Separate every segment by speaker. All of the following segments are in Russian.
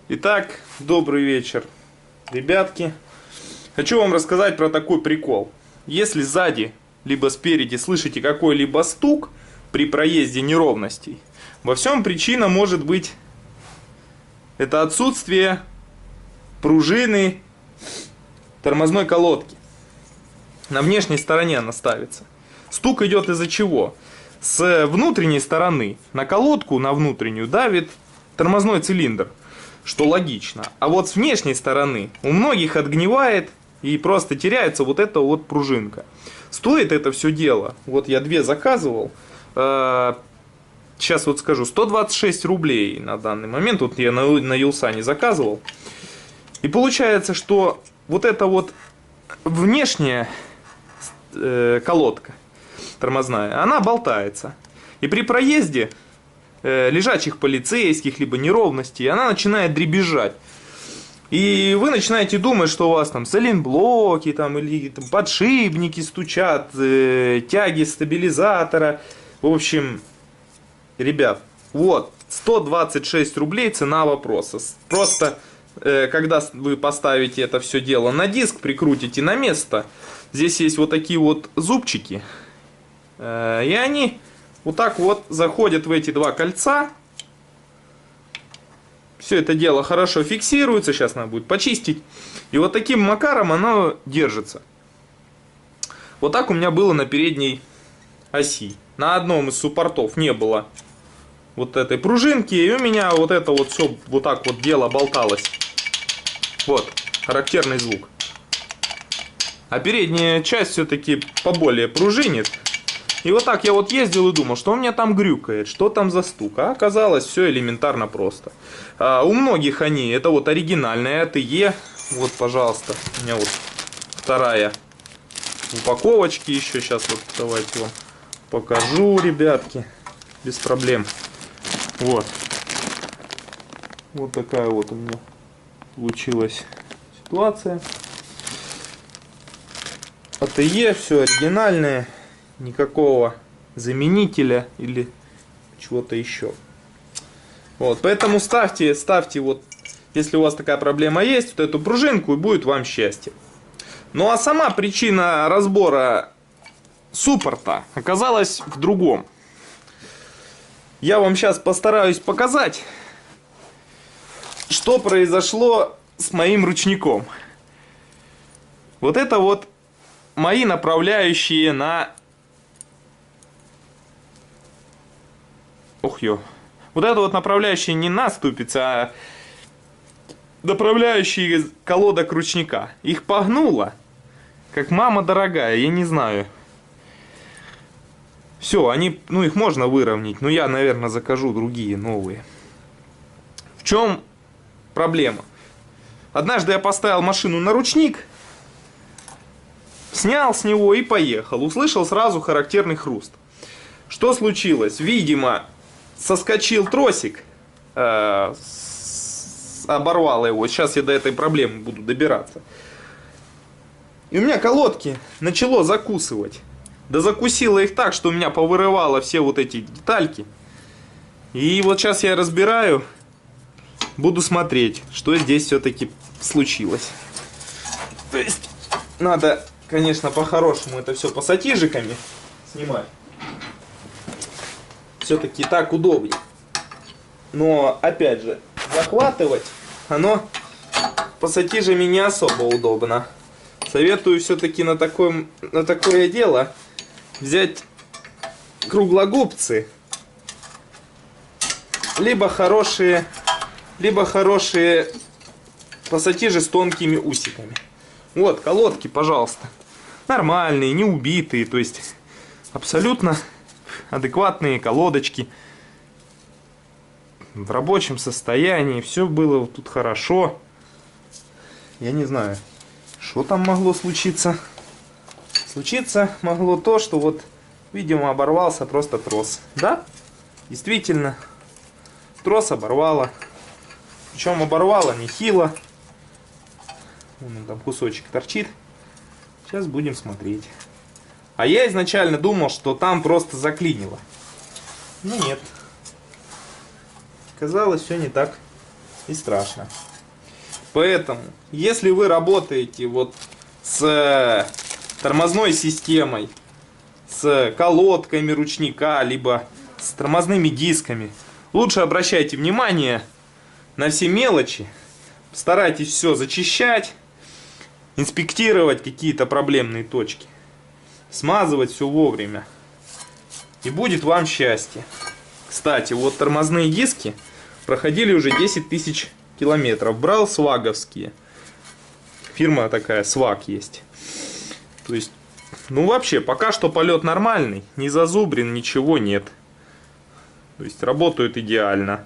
Speaker 1: Итак, добрый вечер, ребятки. Хочу вам рассказать про такой прикол. Если сзади, либо спереди слышите какой-либо стук при проезде неровностей, во всем причина может быть это отсутствие пружины тормозной колодки. На внешней стороне она ставится. Стук идет из-за чего? С внутренней стороны на колодку, на внутреннюю, давит тормозной цилиндр, что логично. А вот с внешней стороны у многих отгнивает и просто теряется вот эта вот пружинка. Стоит это все дело, вот я две заказывал, сейчас вот скажу, 126 рублей на данный момент. Вот я на Юлсане заказывал. И получается, что вот эта вот внешняя колодка тормозная, она болтается. И при проезде лежачих полицейских, либо неровностей, она начинает дребезжать. И вы начинаете думать, что у вас там сайлентблоки, там, или там, подшипники стучат, тяги стабилизатора. В общем, ребят, вот, 126 рублей цена вопроса. Просто, когда вы поставите это все дело на диск, прикрутите на место, здесь есть вот такие вот зубчики, и они вот так вот заходят в эти два кольца. Все это дело хорошо фиксируется. Сейчас надо будет почистить. И вот таким макаром оно держится. Вот так у меня было на передней оси. На одном из суппортов не было вот этой пружинки. И у меня вот это вот все вот так вот дело болталось. Вот, характерный звук. А передняя часть все-таки поболее пружинит. И вот так я вот ездил и думал, что у меня там грюкает, что там за стук. А оказалось все элементарно просто. У многих они, это вот оригинальная АТЕ. Вот, пожалуйста, у меня вот вторая упаковочки еще. Сейчас вот давайте вам покажу, ребятки, без проблем. Вот. Вот такая вот у меня получилась ситуация. АТЕ, все оригинальное. Никакого заменителя или чего-то еще. Вот, поэтому ставьте вот, если у вас такая проблема есть, вот эту пружинку, и будет вам счастье. Ну а сама причина разбора суппорта оказалась в другом. Я вам сейчас постараюсь показать, что произошло с моим ручником. Вот это вот мои направляющие на... Ох ё. Вот это вот направляющие не на ступице, а направляющие колодок ручника. Их погнуло, как мама дорогая, я не знаю. Все, они, ну их можно выровнять, но я, наверное, закажу другие, новые. В чем проблема? Однажды я поставил машину на ручник, снял с него и поехал. Услышал сразу характерный хруст. Что случилось? Видимо, соскочил тросик, оборвало его. Сейчас я до этой проблемы буду добираться. И у меня колодки начало закусывать. Да закусило их так, что у меня повырывало все вот эти детальки. И вот сейчас я разбираю, буду смотреть, что здесь все-таки случилось. То есть надо, конечно, по-хорошему это все пассатижиками снимать. Все-таки так удобнее. Но, опять же, захватывать оно пассатижами не особо удобно. Советую все-таки на такое дело взять круглогубцы. Либо хорошие пассатижи с тонкими усиками. Вот, колодки, пожалуйста. Нормальные, не убитые. То есть, абсолютно адекватные колодочки, в рабочем состоянии, все было тут хорошо. Я не знаю, что там могло случиться. Случиться могло то, что вот, видимо, оборвался просто трос. Да, действительно, трос оборвало. Причем оборвало нехило. Вон там кусочек торчит. Сейчас будем смотреть. А я изначально думал, что там просто заклинило. Но нет. Оказалось, все не так. и страшно. Поэтому, если вы работаете вот с тормозной системой, с колодками ручника, либо с тормозными дисками, лучше обращайте внимание на все мелочи, старайтесь все зачищать, инспектировать какие-то проблемные точки, смазывать все вовремя, и будет вам счастье. Кстати, вот тормозные диски проходили уже 10 тысяч километров. Брал сваговские. Фирма такая, сваг есть. То есть, ну вообще, пока что полет нормальный, не зазубрен, ничего нет. То есть, работают идеально.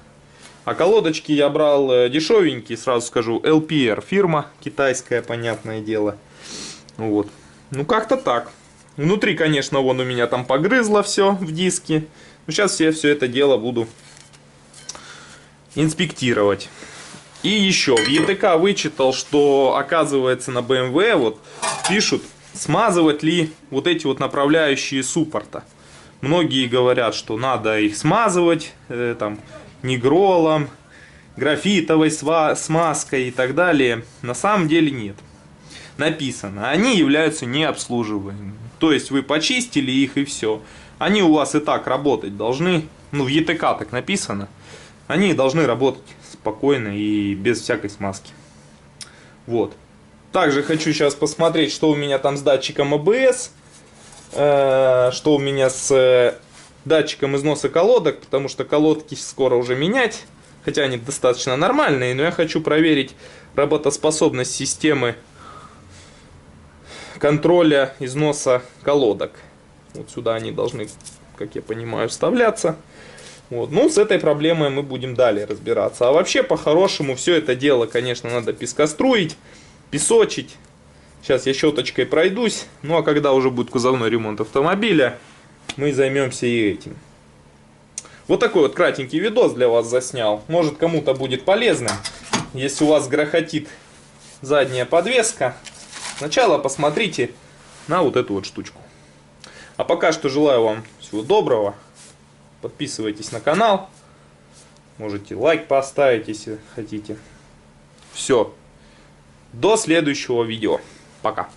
Speaker 1: А колодочки я брал дешевенькие, сразу скажу, LPR фирма, китайская, понятное дело. Вот. Ну как-то так. Внутри, конечно, вон у меня там погрызло все в диске. Но сейчас я все это дело буду инспектировать. И еще, в ЕТК вычитал, что, оказывается, на BMW вот пишут, смазывать ли вот эти вот направляющие суппорта. Многие говорят, что надо их смазывать там нигролом, графитовой смазкой и так далее. На самом деле нет. Написано, они являются необслуживаемыми. То есть вы почистили их и все. Они у вас и так работать должны. Ну, в ЕТК так написано. Они должны работать спокойно и без всякой смазки. Вот. Также хочу сейчас посмотреть, что у меня там с датчиком АБС. Что у меня с датчиком износа колодок. Потому что колодки скоро уже менять. Хотя они достаточно нормальные. Но я хочу проверить работоспособность системы контроля износа колодок. Вот сюда они должны, как я понимаю, вставляться. Вот. Ну, с этой проблемой мы будем далее разбираться. А вообще, по-хорошему, все это дело, конечно, надо пескоструить, песочить. Сейчас я щеточкой пройдусь. Ну, а когда уже будет кузовной ремонт автомобиля, мы займемся и этим. Вот такой вот кратенький видос для вас заснял. Может, кому-то будет полезным. Если у вас грохотит задняя подвеска, сначала посмотрите на вот эту вот штучку. А пока что желаю вам всего доброго. Подписывайтесь на канал. Можете лайк поставить, если хотите. Все. До следующего видео. Пока.